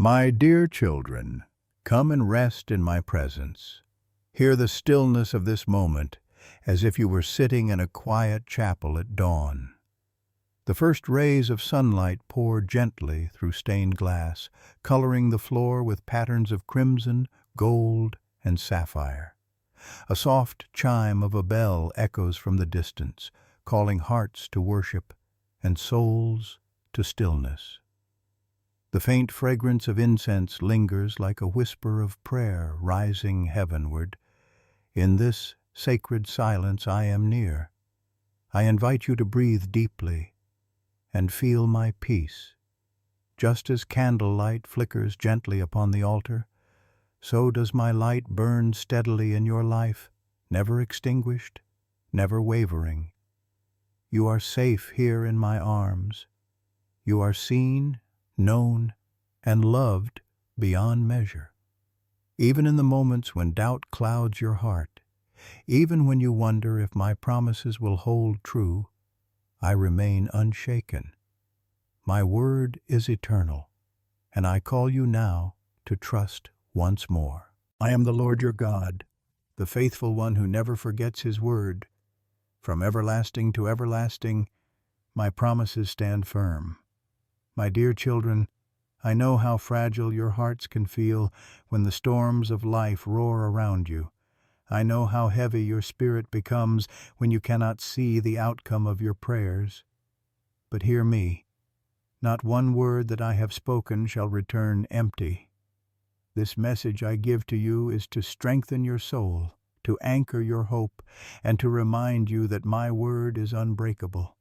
My dear children, come and rest in my presence. Hear the stillness of this moment as if you were sitting in a quiet chapel at dawn. The first rays of sunlight pour gently through stained glass, coloring the floor with patterns of crimson, gold, and sapphire. A soft chime of a bell echoes from the distance, calling hearts to worship and souls to stillness. The faint fragrance of incense lingers like a whisper of prayer rising heavenward. In this sacred silence I am near. I invite you to breathe deeply and feel my peace. Just as candlelight flickers gently upon the altar, so does my light burn steadily in your life, never extinguished, never wavering. You are safe here in my arms. You are seen, known, and loved beyond measure. Even in the moments when doubt clouds your heart, even when you wonder if my promises will hold true, I remain unshaken. My word is eternal, and I call you now to trust once more. I am the Lord your God, the faithful one who never forgets his word. From everlasting to everlasting, my promises stand firm. My dear children, I know how fragile your hearts can feel when the storms of life roar around you. I know how heavy your spirit becomes when you cannot see the outcome of your prayers. But hear me. Not one word that I have spoken shall return empty. This message I give to you is to strengthen your soul, to anchor your hope, and to remind you that my word is unbreakable.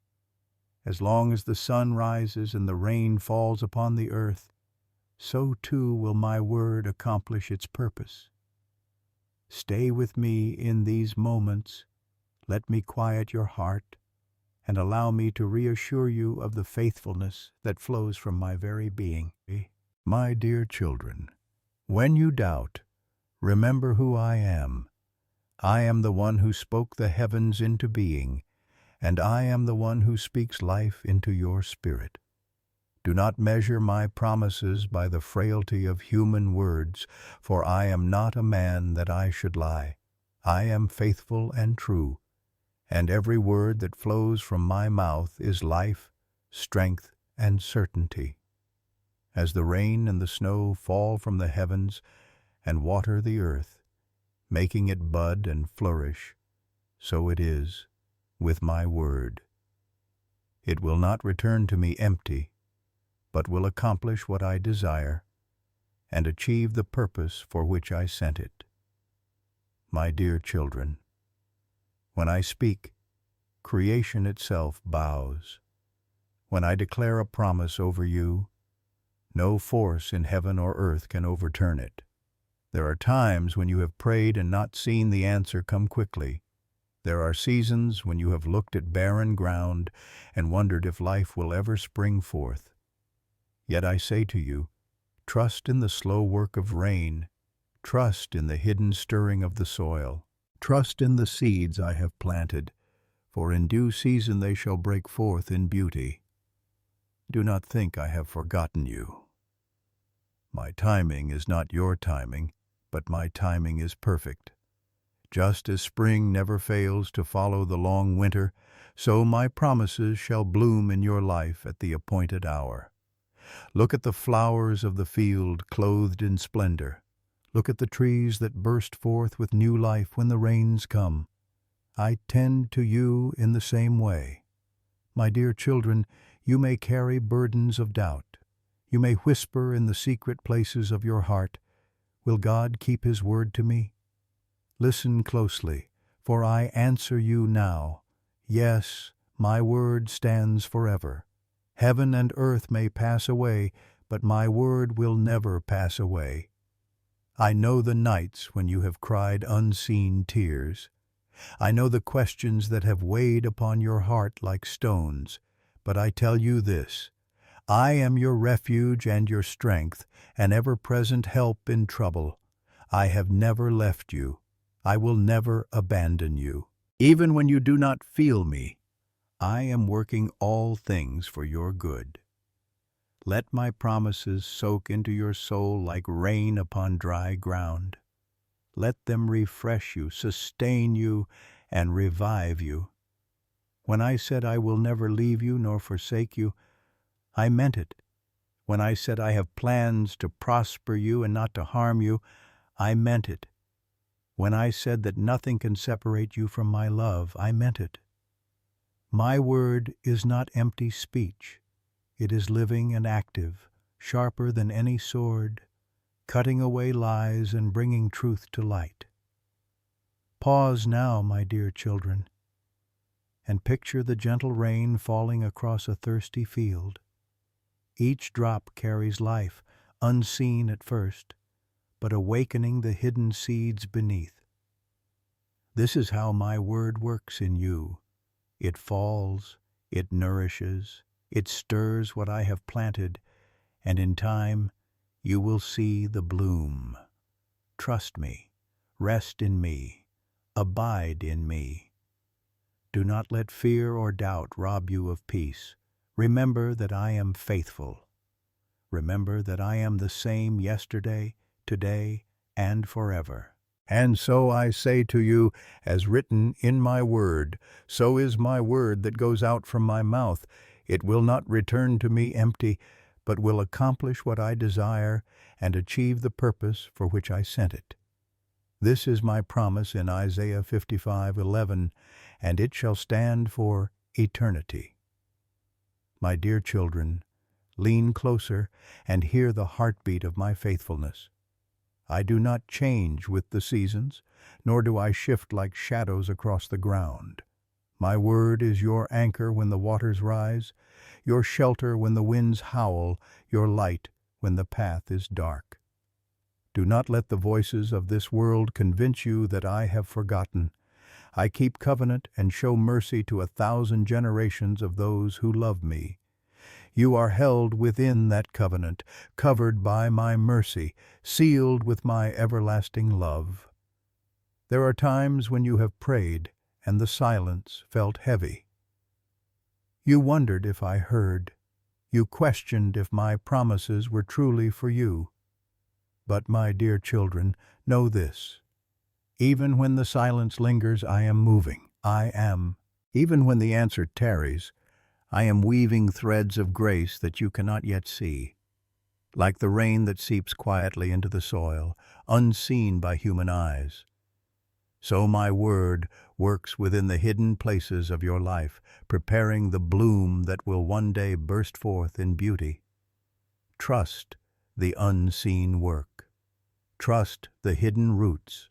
As long as the sun rises and the rain falls upon the earth, so too will my word accomplish its purpose. Stay with me in these moments. Let me quiet your heart and allow me to reassure you of the faithfulness that flows from my very being. My dear children, when you doubt, remember who I am. I am the one who spoke the heavens into being, and I am the one who speaks life into your spirit. Do not measure my promises by the frailty of human words, for I am not a man that I should lie. I am faithful and true, and every word that flows from my mouth is life, strength, and certainty. As the rain and the snow fall from the heavens and water the earth, making it bud and flourish, so it is with my word. It will not return to me empty, but will accomplish what I desire and achieve the purpose for which I sent it. My dear children, when I speak, creation itself bows. When I declare a promise over you, no force in heaven or earth can overturn it. There are times when you have prayed and not seen the answer come quickly. There are seasons when you have looked at barren ground and wondered if life will ever spring forth. Yet I say to you, trust in the slow work of rain, trust in the hidden stirring of the soil, trust in the seeds I have planted, for in due season they shall break forth in beauty. Do not think I have forgotten you. My timing is not your timing, but my timing is perfect. Just as spring never fails to follow the long winter, so my promises shall bloom in your life at the appointed hour. Look at the flowers of the field clothed in splendor. Look at the trees that burst forth with new life when the rains come. I tend to you in the same way. My dear children, you may carry burdens of doubt. You may whisper in the secret places of your heart, "Will God keep his word to me?" Listen closely, for I answer you now. Yes, my word stands forever. Heaven and earth may pass away, but my word will never pass away. I know the nights when you have cried unseen tears. I know the questions that have weighed upon your heart like stones, but I tell you this: I am your refuge and your strength, an ever-present help in trouble. I have never left you. I will never abandon you. Even when you do not feel me, I am working all things for your good. Let my promises soak into your soul like rain upon dry ground. Let them refresh you, sustain you, and revive you. When I said I will never leave you nor forsake you, I meant it. When I said I have plans to prosper you and not to harm you, I meant it. When I said that nothing can separate you from my love, I meant it. My word is not empty speech. It is living and active, sharper than any sword, cutting away lies and bringing truth to light. Pause now, my dear children, and picture the gentle rain falling across a thirsty field. Each drop carries life, unseen at first, but awakening the hidden seeds beneath. This is how my word works in you. It falls, it nourishes, it stirs what I have planted, and in time you will see the bloom. Trust me, rest in me, abide in me. Do not let fear or doubt rob you of peace. Remember that I am faithful. Remember that I am the same yesterday, today, and forever. And so I say to you, as written in my word, so is my word that goes out from my mouth. It will not return to me empty, but will accomplish what I desire and achieve the purpose for which I sent it. This is my promise in Isaiah 55:11, and it shall stand for eternity. My dear children, lean closer and hear the heartbeat of my faithfulness. I do not change with the seasons, nor do I shift like shadows across the ground. My word is your anchor when the waters rise, your shelter when the winds howl, your light when the path is dark. Do not let the voices of this world convince you that I have forgotten. I keep covenant and show mercy to 1,000 generations of those who love me. You are held within that covenant, covered by my mercy, sealed with my everlasting love. There are times when you have prayed, and the silence felt heavy. You wondered if I heard. You questioned if my promises were truly for you. But, my dear children, know this. Even when the silence lingers, I am moving. I am. Even when the answer tarries, I am weaving threads of grace that you cannot yet see, like the rain that seeps quietly into the soil, unseen by human eyes. So my word works within the hidden places of your life, preparing the bloom that will one day burst forth in beauty. Trust the unseen work. Trust the hidden roots.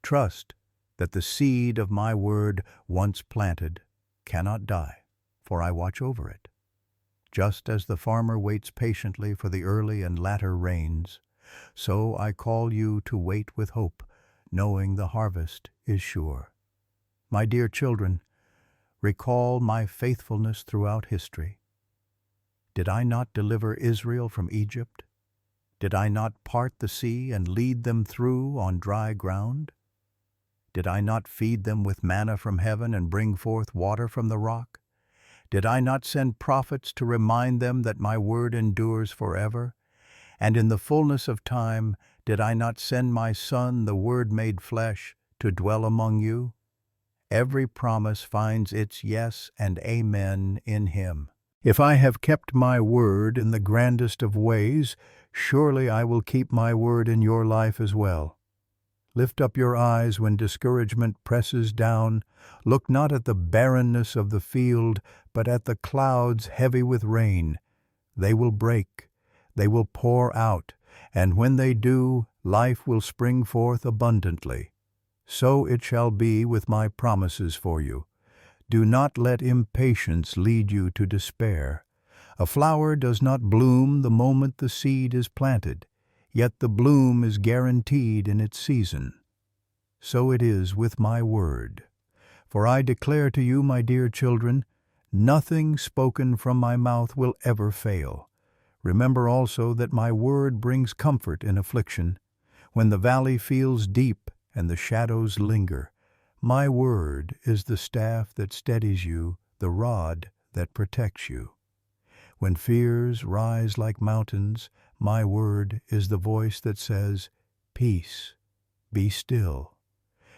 Trust that the seed of my word, once planted, cannot die, for I watch over it. Just as the farmer waits patiently for the early and latter rains, so I call you to wait with hope, knowing the harvest is sure. My dear children, recall my faithfulness throughout history. Did I not deliver Israel from Egypt? Did I not part the sea and lead them through on dry ground? Did I not feed them with manna from heaven and bring forth water from the rock? Did I not send prophets to remind them that my word endures forever? And in the fullness of time, did I not send my Son, the Word made flesh, to dwell among you? Every promise finds its yes and amen in him. If I have kept my word in the grandest of ways, surely I will keep my word in your life as well. Lift up your eyes when discouragement presses down. Look not at the barrenness of the field, but at the clouds heavy with rain. They will break, they will pour out, and when they do, life will spring forth abundantly. So it shall be with my promises for you. Do not let impatience lead you to despair. A flower does not bloom the moment the seed is planted, yet the bloom is guaranteed in its season. So it is with my word. For I declare to you, my dear children, nothing spoken from my mouth will ever fail. Remember also that my word brings comfort in affliction. When the valley feels deep and the shadows linger, my word is the staff that steadies you, the rod that protects you. When fears rise like mountains, my word is the voice that says, "Peace, be still."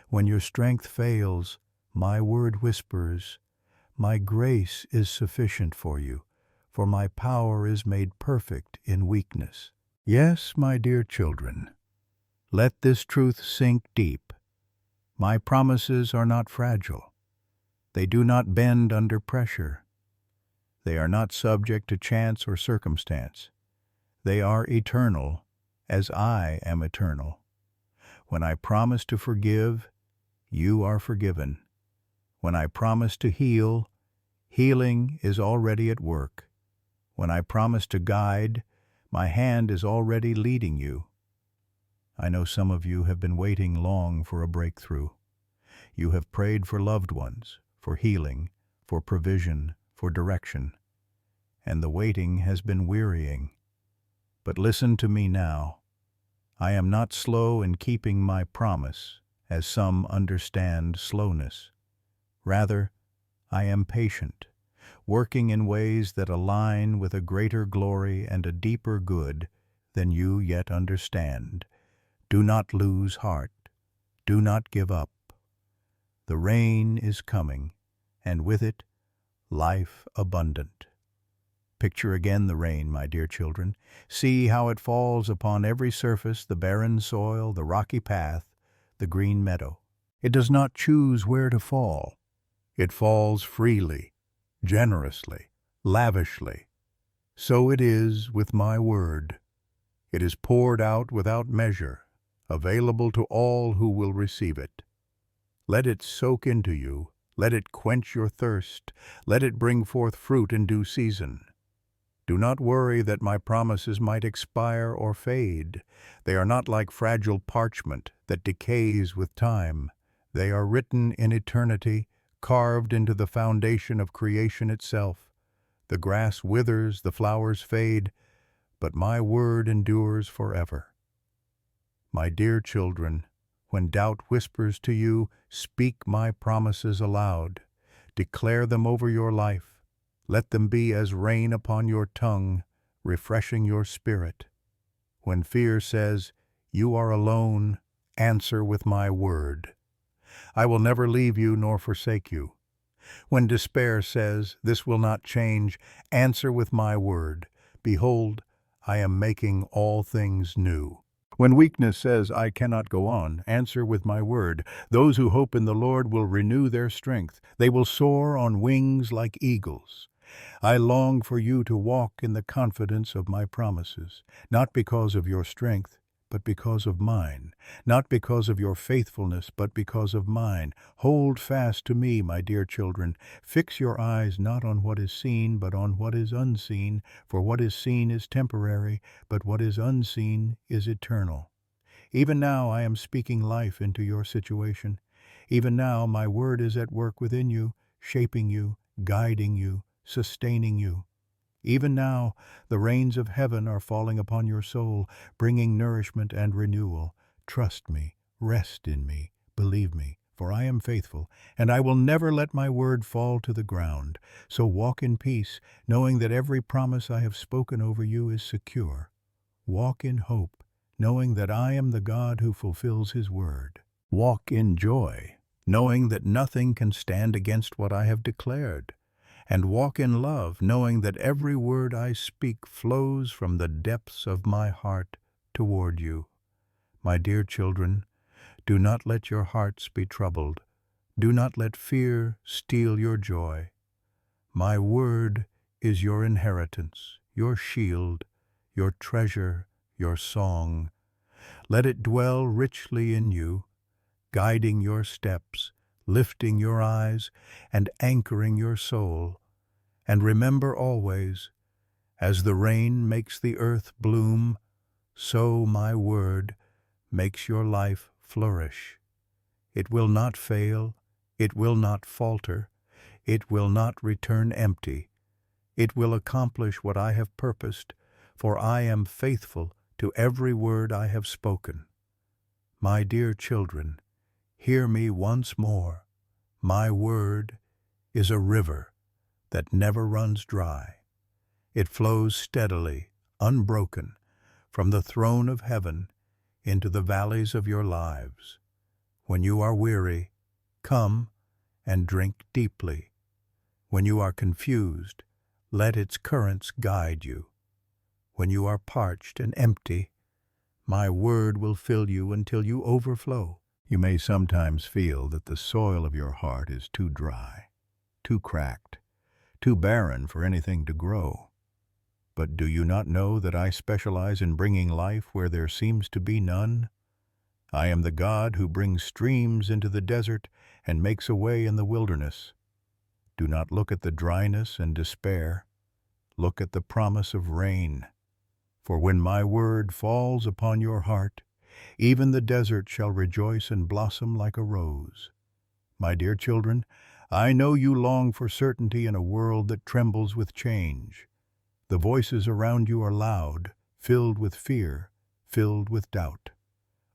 When your strength fails, my word whispers, "My grace is sufficient for you, for my power is made perfect in weakness." Yes, my dear children, let this truth sink deep. My promises are not fragile. They do not bend under pressure. They are not subject to chance or circumstance. They are eternal, as I am eternal. When I promise to forgive, you are forgiven. When I promise to heal, healing is already at work. When I promise to guide, my hand is already leading you. I know some of you have been waiting long for a breakthrough. You have prayed for loved ones, for healing, for provision, for direction, and the waiting has been wearying. But listen to me now. I am not slow in keeping my promise, as some understand slowness. Rather, I am patient, working in ways that align with a greater glory and a deeper good than you yet understand. Do not lose heart. Do not give up. The rain is coming, and with it, life abundant. Picture again the rain, my dear children. See how it falls upon every surface, the barren soil, the rocky path, the green meadow. It does not choose where to fall. It falls freely, generously, lavishly. So it is with my word. It is poured out without measure, available to all who will receive it. Let it soak into you. Let it quench your thirst. Let it bring forth fruit in due season. Do not worry that my promises might expire or fade. They are not like fragile parchment that decays with time. They are written in eternity, carved into the foundation of creation itself. The grass withers, the flowers fade, but my word endures forever. My dear children, when doubt whispers to you, speak my promises aloud. Declare them over your life. Let them be as rain upon your tongue, refreshing your spirit. When fear says, "You are alone," answer with my word. I will never leave you nor forsake you. When despair says, "This will not change," answer with my word. Behold, I am making all things new. When weakness says, "I cannot go on," answer with my word. Those who hope in the Lord will renew their strength. They will soar on wings like eagles. I long for you to walk in the confidence of my promises, not because of your strength, but because of mine, not because of your faithfulness, but because of mine. Hold fast to me, my dear children. Fix your eyes not on what is seen, but on what is unseen, for what is seen is temporary, but what is unseen is eternal. Even now I am speaking life into your situation. Even now my word is at work within you, shaping you, guiding you, sustaining you. Even now, the rains of heaven are falling upon your soul, bringing nourishment and renewal. Trust me, rest in me, believe me, for I am faithful, and I will never let my word fall to the ground. So walk in peace, knowing that every promise I have spoken over you is secure. Walk in hope, knowing that I am the God who fulfills his word. Walk in joy, knowing that nothing can stand against what I have declared. And walk in love, knowing that every word I speak flows from the depths of my heart toward you. My dear children, do not let your hearts be troubled. Do not let fear steal your joy. My word is your inheritance, your shield, your treasure, your song. Let it dwell richly in you, guiding your steps, lifting your eyes, and anchoring your soul. And remember always, as the rain makes the earth bloom, so my word makes your life flourish. It will not fail, it will not falter, it will not return empty. It will accomplish what I have purposed, for I am faithful to every word I have spoken. My dear children, hear me once more. My word is a river that never runs dry. It flows steadily, unbroken, from the throne of heaven into the valleys of your lives. When you are weary, come and drink deeply. When you are confused, let its currents guide you. When you are parched and empty, my word will fill you until you overflow. You may sometimes feel that the soil of your heart is too dry, too cracked, too barren for anything to grow. But do you not know that I specialize in bringing life where there seems to be none? I am the God who brings streams into the desert and makes a way in the wilderness. Do not look at the dryness and despair. Look at the promise of rain. For when my word falls upon your heart, even the desert shall rejoice and blossom like a rose. My dear children, I know you long for certainty in a world that trembles with change. The voices around you are loud, filled with fear, filled with doubt.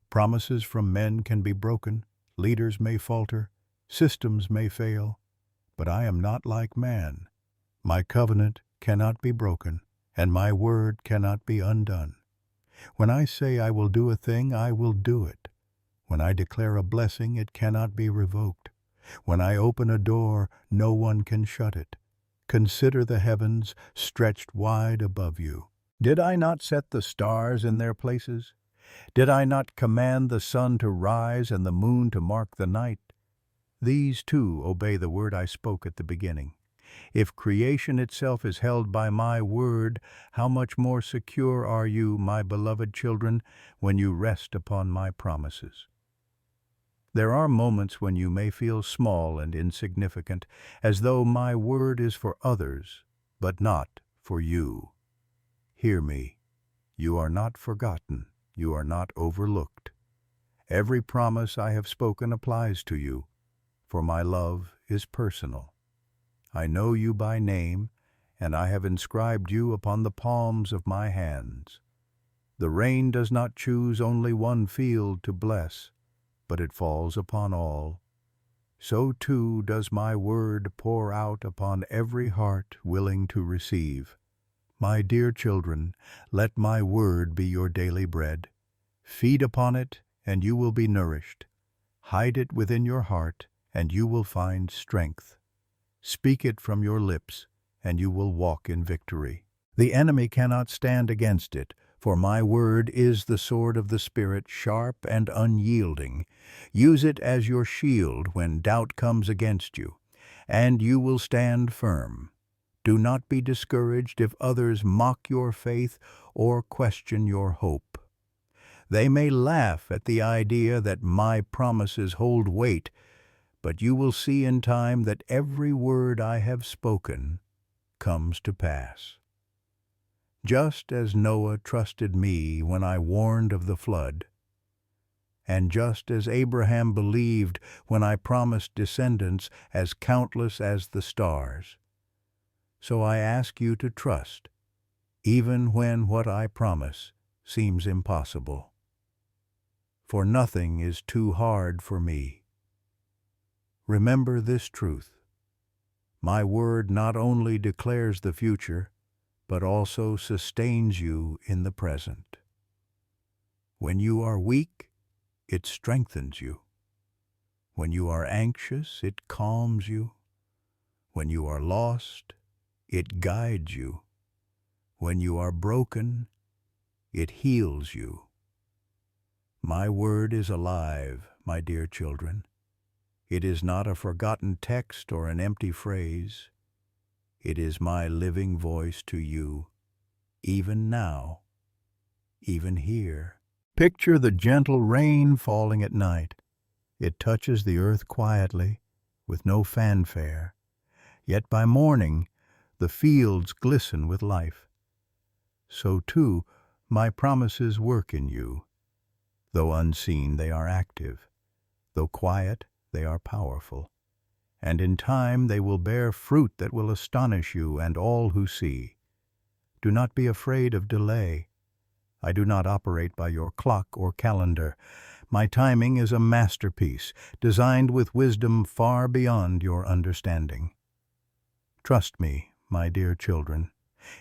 Promises from men can be broken, leaders may falter, systems may fail, but I am not like man. My covenant cannot be broken, and my word cannot be undone. When I say I will do a thing, I will do it. When I declare a blessing, it cannot be revoked. When I open a door, no one can shut it. Consider the heavens stretched wide above you. Did I not set the stars in their places? Did I not command the sun to rise and the moon to mark the night? These too obey the word I spoke at the beginning. If creation itself is held by my word, how much more secure are you, my beloved children, when you rest upon my promises? There are moments when you may feel small and insignificant, as though my word is for others, but not for you. Hear me. You are not forgotten. You are not overlooked. Every promise I have spoken applies to you, for my love is personal. I know you by name, and I have inscribed you upon the palms of my hands. The rain does not choose only one field to bless, but it falls upon all. So too does my word pour out upon every heart willing to receive. My dear children, let my word be your daily bread. Feed upon it, and you will be nourished. Hide it within your heart, and you will find strength. Speak it from your lips, and you will walk in victory. The enemy cannot stand against it, for my word is the sword of the Spirit, sharp and unyielding. Use it as your shield when doubt comes against you, and you will stand firm. Do not be discouraged if others mock your faith or question your hope. They may laugh at the idea that my promises hold weight, but you will see in time that every word I have spoken comes to pass. Just as Noah trusted me when I warned of the flood, and just as Abraham believed when I promised descendants as countless as the stars, so I ask you to trust, even when what I promise seems impossible. For nothing is too hard for me. Remember this truth. My word not only declares the future, but also sustains you in the present. When you are weak, it strengthens you. When you are anxious, it calms you. When you are lost, it guides you. When you are broken, it heals you. My word is alive, my dear children. It is not a forgotten text or an empty phrase. It is my living voice to you, even now, even here. Picture the gentle rain falling at night. It touches the earth quietly, with no fanfare. Yet by morning, the fields glisten with life. So too, my promises work in you. Though unseen, they are active. Though quiet, they are powerful. And in time they will bear fruit that will astonish you and all who see. Do not be afraid of delay. I do not operate by your clock or calendar. My timing is a masterpiece, designed with wisdom far beyond your understanding. Trust me, my dear children.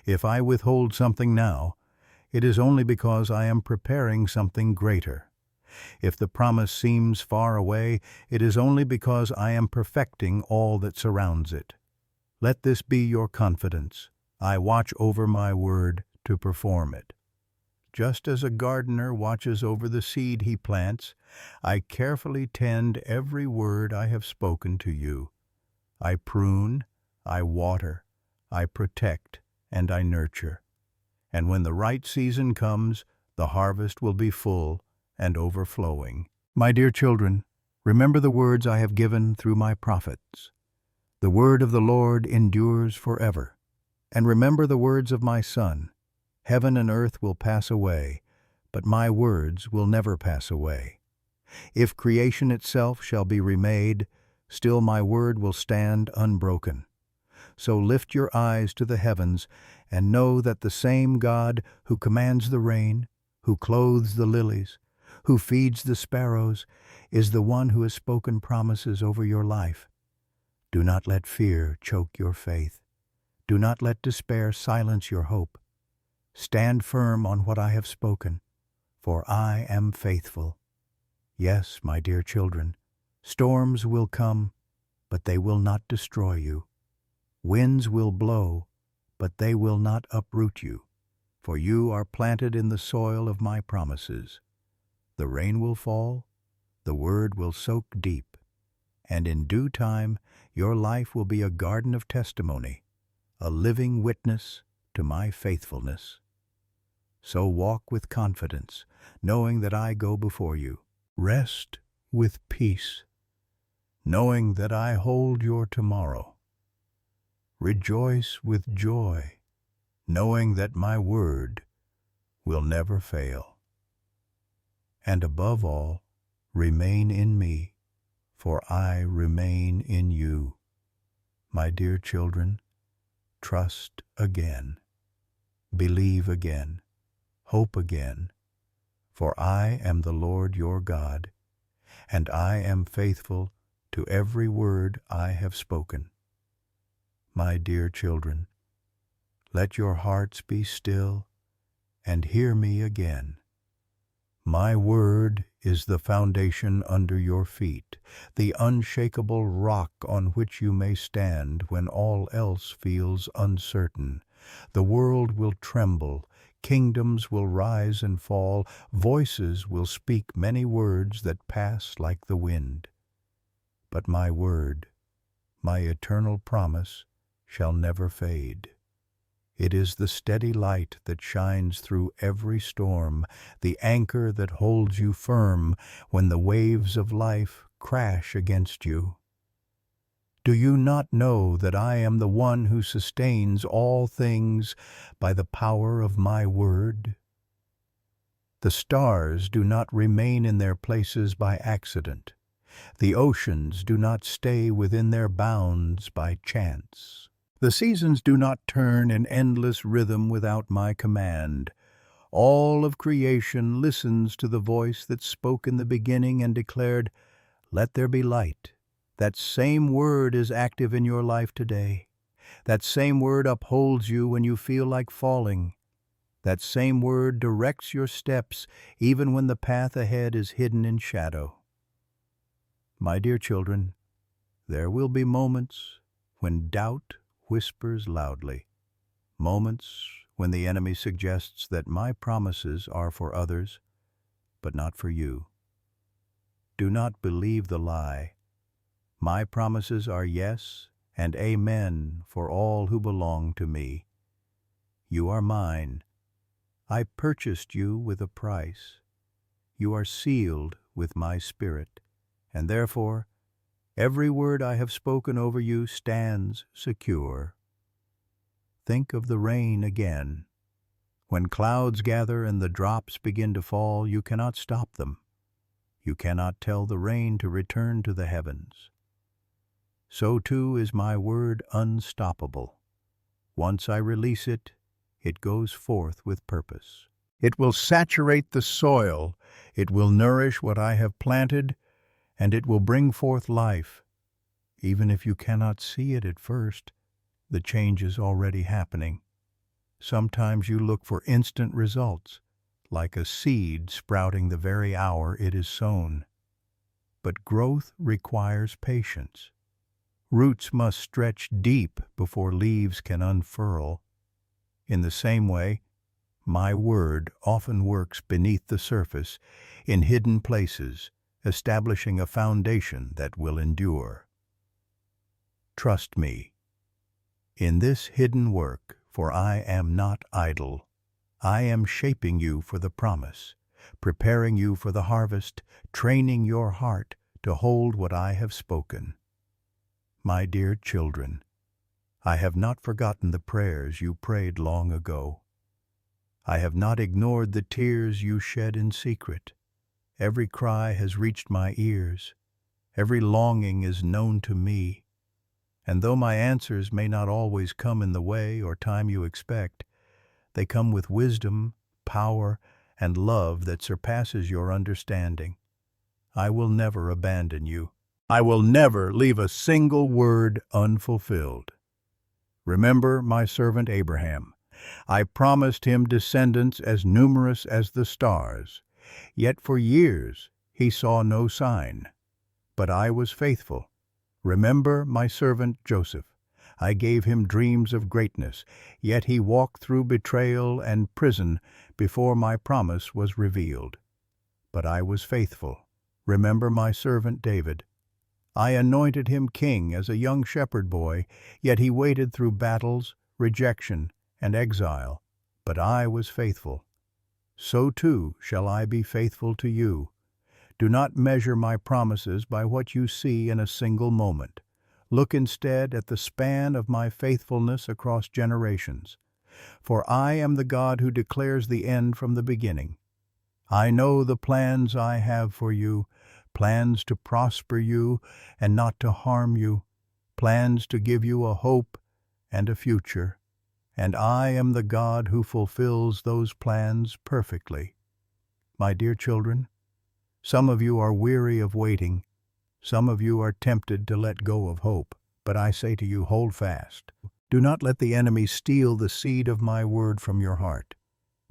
If I withhold something now, it is only because I am preparing something greater. If the promise seems far away, it is only because I am perfecting all that surrounds it. Let this be your confidence. I watch over my word to perform it. Just as a gardener watches over the seed he plants, I carefully tend every word I have spoken to you. I prune, I water, I protect, and I nurture. And when the right season comes, the harvest will be full and overflowing. My dear children, remember the words I have given through my prophets. The word of the Lord endures forever. And remember the words of my Son. Heaven and earth will pass away, but my words will never pass away. If creation itself shall be remade, still my word will stand unbroken. So lift your eyes to the heavens and know that the same God who commands the rain, who clothes the lilies, who feeds the sparrows, is the one who has spoken promises over your life. Do not let fear choke your faith. Do not let despair silence your hope. Stand firm on what I have spoken, for I am faithful. Yes, my dear children, storms will come, but they will not destroy you. Winds will blow, but they will not uproot you, for you are planted in the soil of my promises. The rain will fall, the word will soak deep, and in due time your life will be a garden of testimony, a living witness to my faithfulness. So walk with confidence, knowing that I go before you. Rest with peace, knowing that I hold your tomorrow. Rejoice with joy, knowing that my word will never fail. And above all, remain in me, for I remain in you. My dear children, trust again, believe again, hope again, for I am the Lord your God, and I am faithful to every word I have spoken. My dear children, let your hearts be still and hear me again. My word is the foundation under your feet, the unshakable rock on which you may stand when all else feels uncertain. The world will tremble, kingdoms will rise and fall, voices will speak many words that pass like the wind. But my word, my eternal promise, shall never fade. It is the steady light that shines through every storm, the anchor that holds you firm when the waves of life crash against you. Do you not know that I am the one who sustains all things by the power of my word? The stars do not remain in their places by accident. The oceans do not stay within their bounds by chance. The seasons do not turn in endless rhythm without my command. All of creation listens to the voice that spoke in the beginning and declared, "Let there be light." That same word is active in your life today. That same word upholds you when you feel like falling. That same word directs your steps even when the path ahead is hidden in shadow. My dear children, there will be moments when doubt whispers loudly, moments when the enemy suggests that my promises are for others, but not for you. Do not believe the lie. My promises are yes and amen for all who belong to me. You are mine. I purchased you with a price. You are sealed with my Spirit, and therefore every word I have spoken over you stands secure. Think of the rain again. When clouds gather and the drops begin to fall, you cannot stop them. You cannot tell the rain to return to the heavens. So too is my word unstoppable. Once I release it, it goes forth with purpose. It will saturate the soil, it will nourish what I have planted, and it will bring forth life. Even if you cannot see it at first, the change is already happening. Sometimes you look for instant results, like a seed sprouting the very hour it is sown. But growth requires patience. Roots must stretch deep before leaves can unfurl. In the same way, my word often works beneath the surface, in hidden places, establishing a foundation that will endure. Trust me in this hidden work, for I am not idle. I am shaping you for the promise, preparing you for the harvest, training your heart to hold what I have spoken. My dear children, I have not forgotten the prayers you prayed long ago. I have not ignored the tears you shed in secret. Every cry has reached my ears. Every longing is known to me. And though my answers may not always come in the way or time you expect, they come with wisdom, power, and love that surpasses your understanding. I will never abandon you. I will never leave a single word unfulfilled. Remember my servant Abraham. I promised him descendants as numerous as the stars. Yet for years he saw no sign. But I was faithful. Remember my servant Joseph. I gave him dreams of greatness, yet he walked through betrayal and prison before my promise was revealed. But I was faithful. Remember my servant David. I anointed him king as a young shepherd boy, yet he waded through battles, rejection, and exile. But I was faithful. So too shall I be faithful to you. Do not measure my promises by what you see in a single moment. Look instead at the span of my faithfulness across generations. For I am the God who declares the end from the beginning. I know the plans I have for you, plans to prosper you and not to harm you, plans to give you a hope and a future. And I am the God who fulfills those plans perfectly. My dear children, some of you are weary of waiting. Some of you are tempted to let go of hope. But I say to you, hold fast. Do not let the enemy steal the seed of my word from your heart.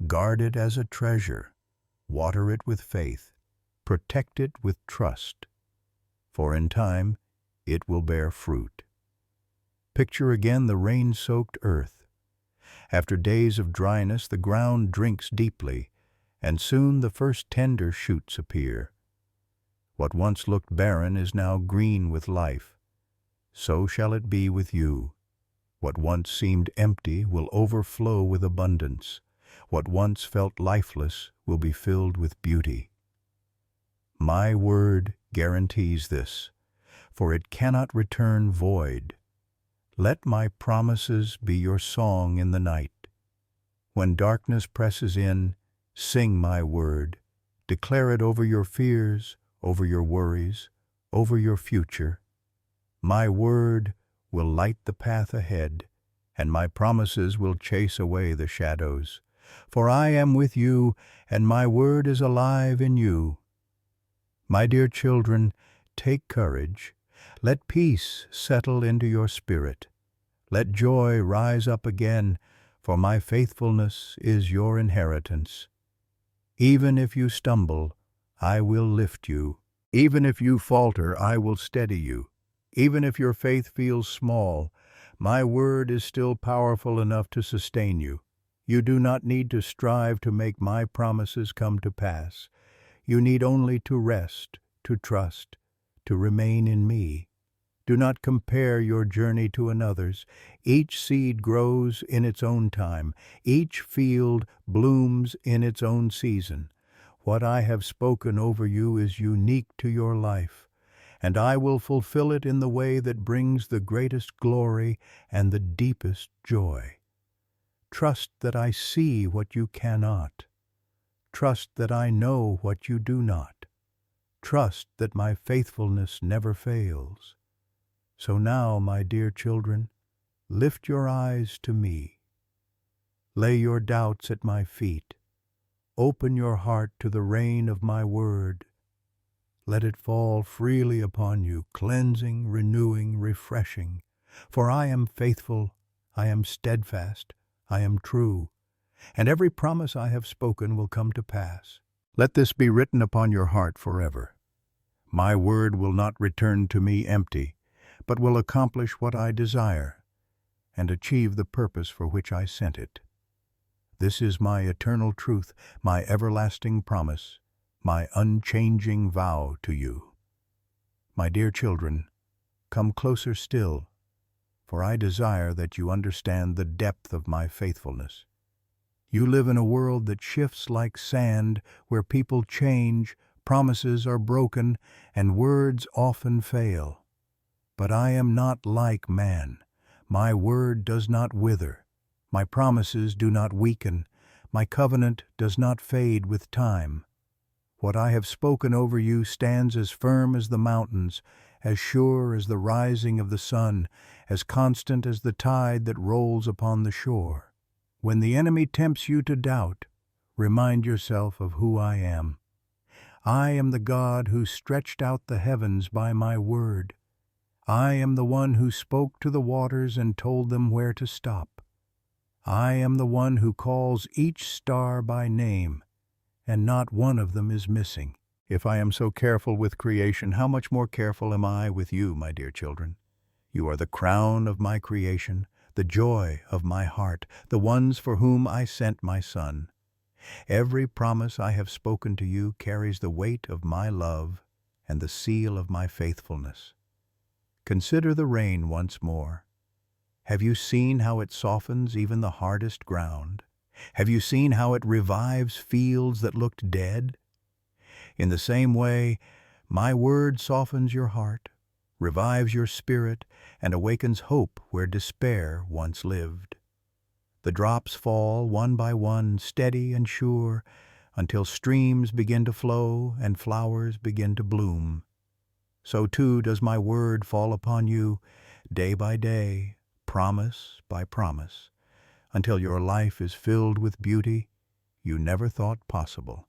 Guard it as a treasure. Water it with faith. Protect it with trust. For in time, it will bear fruit. Picture again the rain-soaked earth. After days of dryness, the ground drinks deeply, and soon the first tender shoots appear. What once looked barren is now green with life. So shall it be with you. What once seemed empty will overflow with abundance. What once felt lifeless will be filled with beauty. My word guarantees this, for it cannot return void. Let my promises be your song in the night. When darkness presses in, sing my word. Declare it over your fears, over your worries, over your future. My word will light the path ahead, and my promises will chase away the shadows. For I am with you, and my word is alive in you. My dear children, take courage. Let peace settle into your spirit. Let joy rise up again, for my faithfulness is your inheritance. Even if you stumble, I will lift you. Even if you falter, I will steady you. Even if your faith feels small, my word is still powerful enough to sustain you. You do not need to strive to make my promises come to pass. You need only to rest, to trust, to remain in me. Do not compare your journey to another's. Each seed grows in its own time. Each field blooms in its own season. What I have spoken over you is unique to your life, and I will fulfill it in the way that brings the greatest glory and the deepest joy. Trust that I see what you cannot. Trust that I know what you do not. Trust that my faithfulness never fails. So now, my dear children, lift your eyes to me. Lay your doubts at my feet. Open your heart to the rain of my word. Let it fall freely upon you, cleansing, renewing, refreshing. For I am faithful, I am steadfast, I am true, and every promise I have spoken will come to pass. Let this be written upon your heart forever. My word will not return to me empty, but will accomplish what I desire and achieve the purpose for which I sent it. This is my eternal truth, my everlasting promise, my unchanging vow to you. My dear children, come closer still, for I desire that you understand the depth of my faithfulness. You live in a world that shifts like sand, where people change, promises are broken, and words often fail. But I am not like man. My word does not wither. My promises do not weaken. My covenant does not fade with time. What I have spoken over you stands as firm as the mountains, as sure as the rising of the sun, as constant as the tide that rolls upon the shore. When the enemy tempts you to doubt, remind yourself of who I am. I am the God who stretched out the heavens by my word. I am the one who spoke to the waters and told them where to stop. I am the one who calls each star by name, and not one of them is missing. If I am so careful with creation, how much more careful am I with you, my dear children? You are the crown of my creation, the joy of my heart, the ones for whom I sent my Son. Every promise I have spoken to you carries the weight of my love and the seal of my faithfulness. Consider the rain once more. Have you seen how it softens even the hardest ground? Have you seen how it revives fields that looked dead? In the same way, my word softens your heart, revives your spirit, and awakens hope where despair once lived. The drops fall one by one, steady and sure, until streams begin to flow and flowers begin to bloom. So too does my word fall upon you, day by day, promise by promise, until your life is filled with beauty you never thought possible.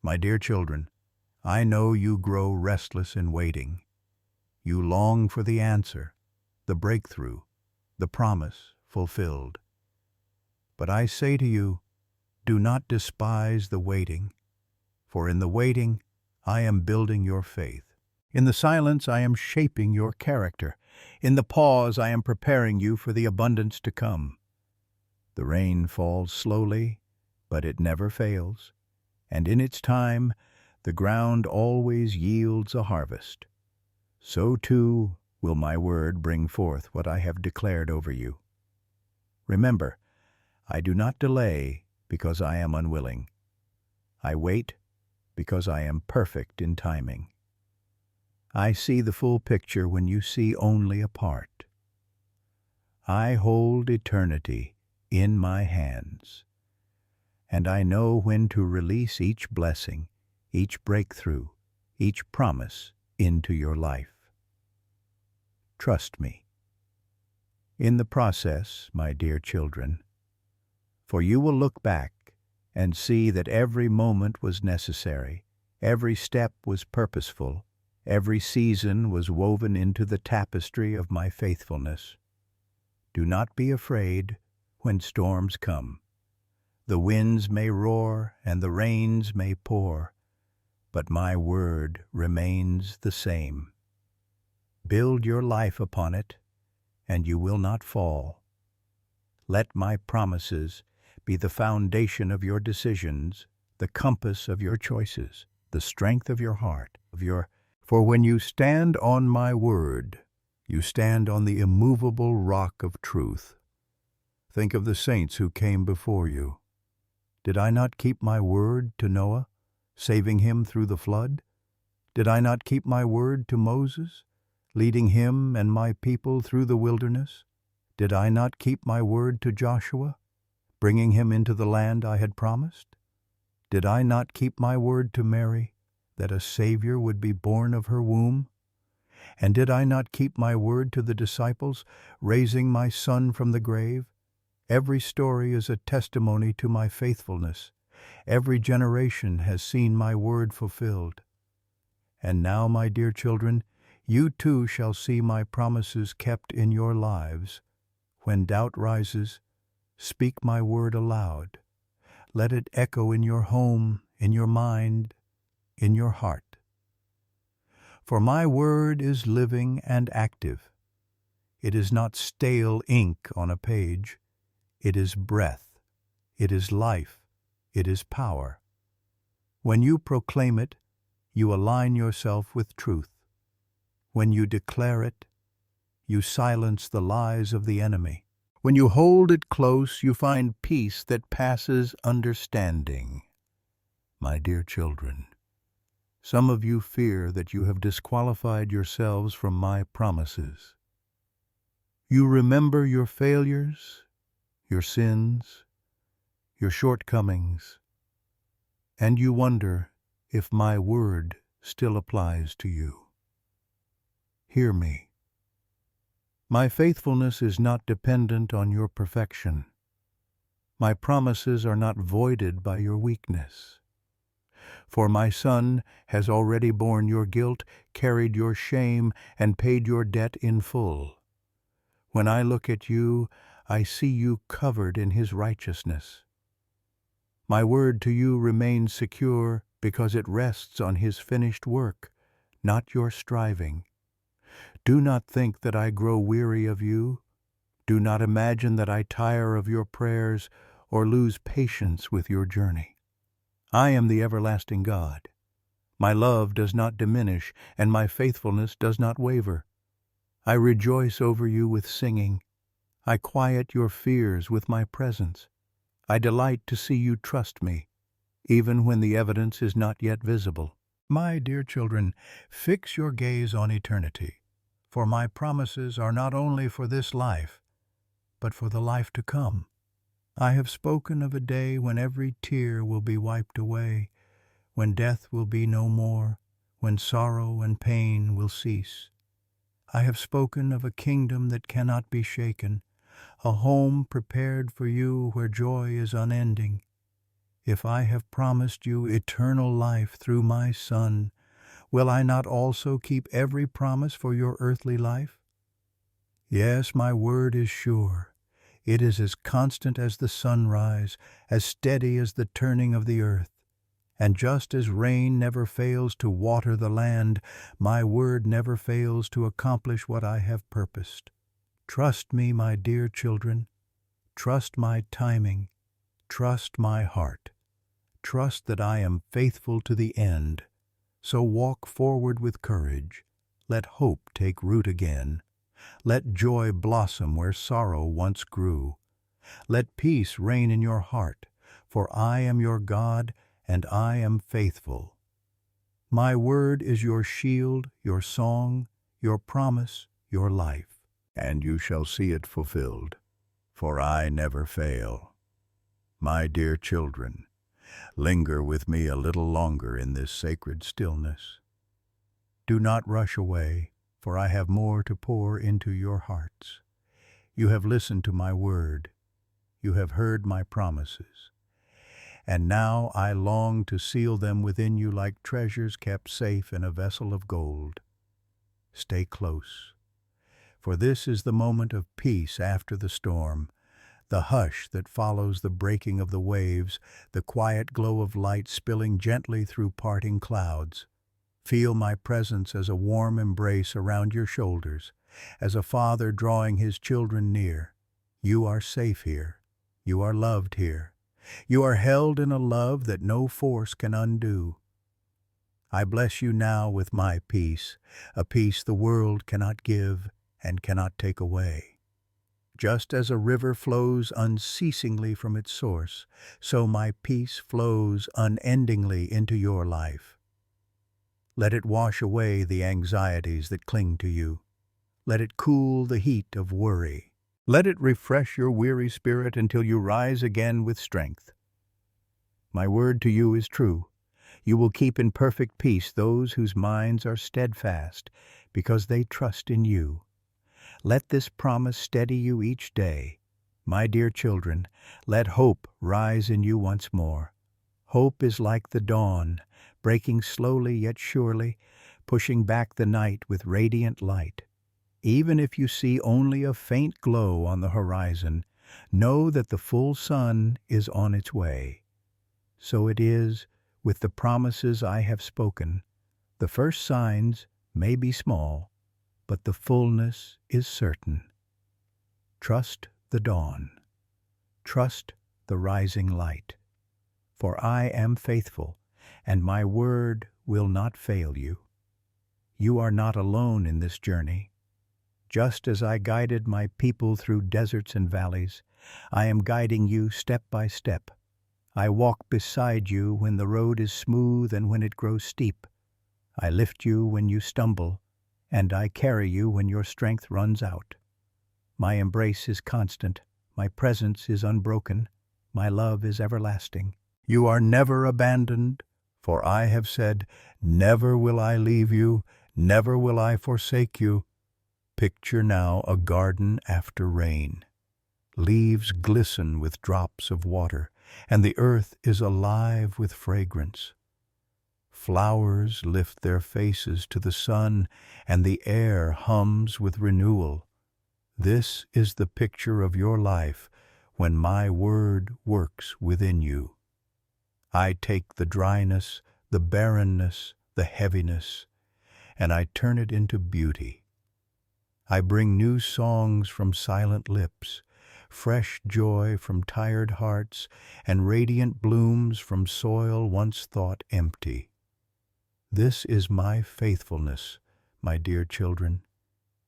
My dear children, I know you grow restless in waiting. You long for the answer, the breakthrough, the promise fulfilled. But I say to you, do not despise the waiting, for in the waiting I am building your faith. In the silence I am shaping your character. In the pause I am preparing you for the abundance to come. The rain falls slowly, but it never fails, and in its time the ground always yields a harvest. So too will my word bring forth what I have declared over you. Remember, I do not delay because I am unwilling. I wait because I am perfect in timing. I see the full picture when you see only a part. I hold eternity in my hands, and I know when to release each blessing, each breakthrough, each promise into your life. Trust me. In the process, my dear children, for you will look back and see that every moment was necessary, every step was purposeful, every season was woven into the tapestry of my faithfulness. Do not be afraid when storms come. The winds may roar and the rains may pour, but my word remains the same. Build your life upon it, and you will not fall. Let my promises be the foundation of your decisions, the compass of your choices, the strength of your heart, For when you stand on my word, you stand on the immovable rock of truth. Think of the saints who came before you. Did I not keep my word to Noah, saving him through the flood? Did I not keep my word to Moses, leading him and my people through the wilderness? Did I not keep my word to Joshua, bringing him into the land I had promised? Did I not keep my word to Mary, that a Savior would be born of her womb? And did I not keep my word to the disciples, raising my Son from the grave? Every story is a testimony to my faithfulness. Every generation has seen my word fulfilled. And now, my dear children, you too shall see my promises kept in your lives. When doubt rises, Speak my word aloud. Let it echo in your home, in your mind, in your heart. For my word is living and active. It is not stale ink on a page. It is breath. It is life. It is power. When you proclaim it, you align yourself with truth. When you declare it, you silence the lies of the enemy. When you hold it close, you find peace that passes understanding. My dear children, some of you fear that you have disqualified yourselves from my promises. You remember your failures, your sins, your shortcomings, and you wonder if my word still applies to you. Hear me. My faithfulness is not dependent on your perfection. My promises are not voided by your weakness. For my Son has already borne your guilt, carried your shame, and paid your debt in full. When I look at you, I see you covered in his righteousness. My word to you remains secure because it rests on his finished work, not your striving. Do not think that I grow weary of you. Do not imagine that I tire of your prayers or lose patience with your journey. I am the everlasting God. My love does not diminish, and my faithfulness does not waver. I rejoice over you with singing. I quiet your fears with my presence. I delight to see you trust me, even when the evidence is not yet visible. My dear children, fix your gaze on eternity, for my promises are not only for this life, but for the life to come. I have spoken of a day when every tear will be wiped away, when death will be no more, when sorrow and pain will cease. I have spoken of a kingdom that cannot be shaken, a home prepared for you where joy is unending. If I have promised you eternal life through my Son, will I not also keep every promise for your earthly life? Yes, my word is sure. It is as constant as the sunrise, as steady as the turning of the earth. And just as rain never fails to water the land, my word never fails to accomplish what I have purposed. Trust me, my dear children. Trust my timing. Trust my heart. Trust that I am faithful to the end. So walk forward with courage. Let hope take root again. Let joy blossom where sorrow once grew. Let peace reign in your heart, for I am your God, and I am faithful. My word is your shield, your song, your promise, your life, and you shall see it fulfilled, for I never fail. My dear children, linger with me a little longer in this sacred stillness. Do not rush away, for I have more to pour into your hearts. You have listened to my word. You have heard my promises. And now I long to seal them within you like treasures kept safe in a vessel of gold. Stay close, for this is the moment of peace after the storm, the hush that follows the breaking of the waves, the quiet glow of light spilling gently through parting clouds. Feel my presence as a warm embrace around your shoulders, as a father drawing his children near. You are safe here. You are loved here. You are held in a love that no force can undo. I bless you now with my peace, a peace the world cannot give and cannot take away. Just as a river flows unceasingly from its source, so my peace flows unendingly into your life. Let it wash away the anxieties that cling to you. Let it cool the heat of worry. Let it refresh your weary spirit until you rise again with strength. My word to you is true. You will keep in perfect peace those whose minds are steadfast, because they trust in you. Let this promise steady you each day. My dear children, let hope rise in you once more. Hope is like the dawn, breaking slowly yet surely, pushing back the night with radiant light. Even if you see only a faint glow on the horizon, Know that the full sun is on its way. So it is with the promises I have spoken. The first signs may be small, but the fullness is certain. Trust the dawn. Trust the rising light. For I am faithful, and my word will not fail you. You are not alone in this journey. Just as I guided my people through deserts and valleys, I am guiding you step by step. I walk beside you when the road is smooth and when it grows steep. I lift you when you stumble, and I carry you when your strength runs out. My embrace is constant, my presence is unbroken, my love is everlasting. You are never abandoned, for I have said, never will I leave you, never will I forsake you. Picture now a garden after rain. Leaves glisten with drops of water, and the earth is alive with fragrance. Flowers lift their faces to the sun, and the air hums with renewal. This is the picture of your life when my word works within you. I take the dryness, the barrenness, the heaviness, and I turn it into beauty. I bring new songs from silent lips, fresh joy from tired hearts, and radiant blooms from soil once thought empty. This is my faithfulness, my dear children,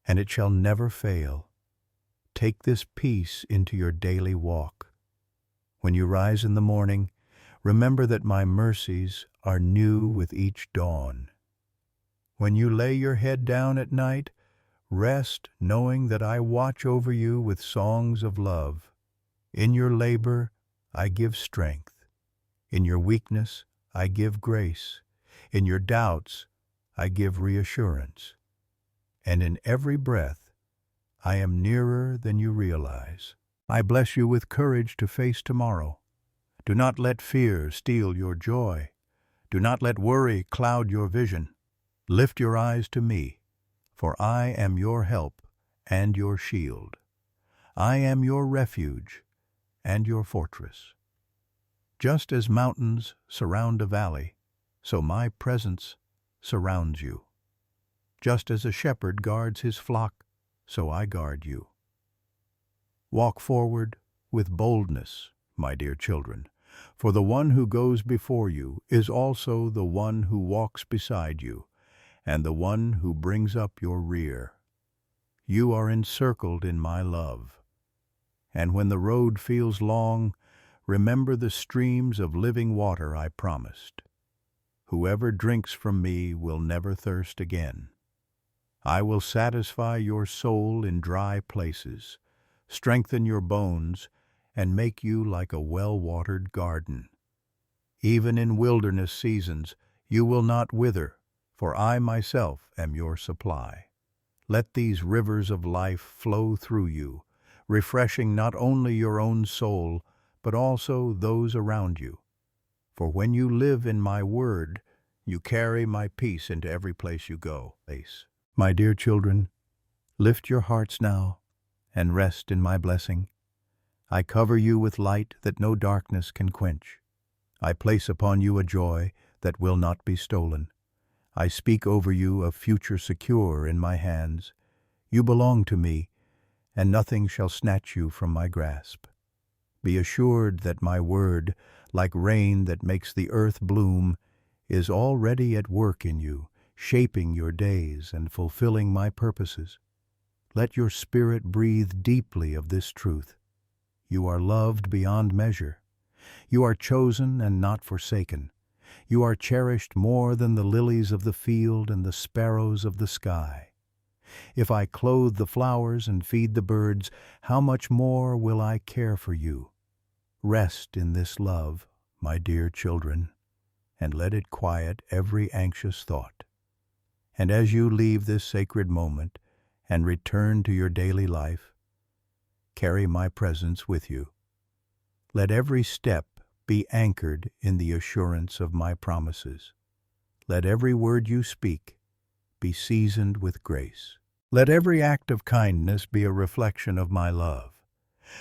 and it shall never fail. Take this peace into your daily walk. When you rise in the morning, remember that my mercies are new with each dawn. When you lay your head down at night, rest knowing that I watch over you with songs of love. In your labor, I give strength. In your weakness, I give grace. In your doubts, I give reassurance. And in every breath, I am nearer than you realize. I bless you with courage to face tomorrow. Do not let fear steal your joy. Do not let worry cloud your vision. Lift your eyes to me, for I am your help and your shield. I am your refuge and your fortress. Just as mountains surround a valley, so my presence surrounds you. Just as a shepherd guards his flock, so I guard you. Walk forward with boldness, my dear children, for the one who goes before you is also the one who walks beside you, and the one who brings up your rear. You are encircled in my love. And when the road feels long, remember the streams of living water I promised. Whoever drinks from me will never thirst again. I will satisfy your soul in dry places, strengthen your bones, and make you like a well-watered garden. Even in wilderness seasons, you will not wither, for I myself am your supply. Let these rivers of life flow through you, refreshing not only your own soul, but also those around you. For when you live in my word, you carry my peace into every place you go. My dear children, lift your hearts now and rest in my blessing. I cover you with light that no darkness can quench. I place upon you a joy that will not be stolen. I speak over you a future secure in my hands. You belong to me, and nothing shall snatch you from my grasp. Be assured that my word, like rain that makes the earth bloom, is already at work in you, shaping your days and fulfilling my purposes. Let your spirit breathe deeply of this truth. You are loved beyond measure. You are chosen and not forsaken. You are cherished more than the lilies of the field and the sparrows of the sky. If I clothe the flowers and feed the birds, how much more will I care for you? Rest in this love, my dear children, and let it quiet every anxious thought. And as you leave this sacred moment and return to your daily life, carry my presence with you. Let every step be anchored in the assurance of my promises. Let every word you speak be seasoned with grace. Let every act of kindness be a reflection of my love.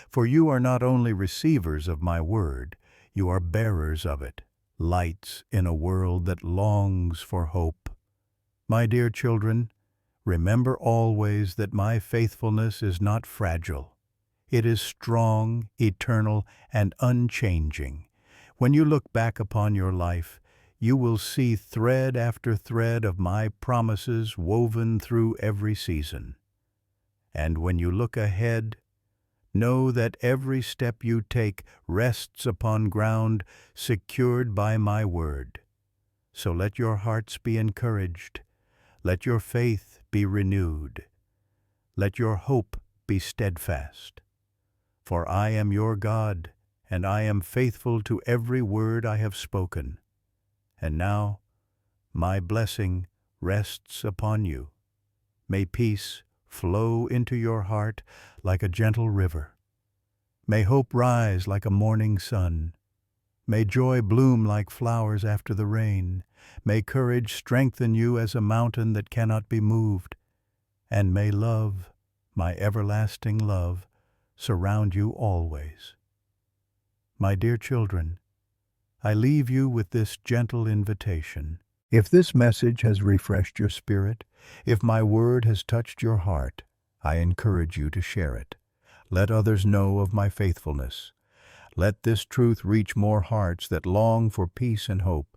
For you are not only receivers of my word, you are bearers of it, lights in a world that longs for hope. My dear children, remember always that my faithfulness is not fragile. It is strong, eternal, and unchanging. When you look back upon your life, you will see thread after thread of my promises woven through every season. And when you look ahead, know that every step you take rests upon ground secured by my word. So let your hearts be encouraged. Let your faith be renewed. Let your hope be steadfast. For I am your God, and I am faithful to every word I have spoken. And now, my blessing rests upon you. May peace flow into your heart like a gentle river. May hope rise like a morning sun. May joy bloom like flowers after the rain. May courage strengthen you as a mountain that cannot be moved. And may love, my everlasting love, surround you always. My dear children, I leave you with this gentle invitation. If this message has refreshed your spirit, if my word has touched your heart, I encourage you to share it. Let others know of my faithfulness. Let this truth reach more hearts that long for peace and hope.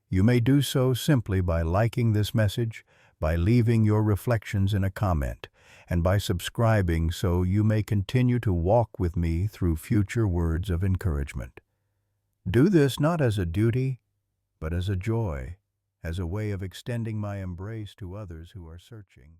You may do so simply by liking this message, by leaving your reflections in a comment, and by subscribing so you may continue to walk with me through future words of encouragement. Do this not as a duty, but as a joy, as a way of extending my embrace to others who are searching.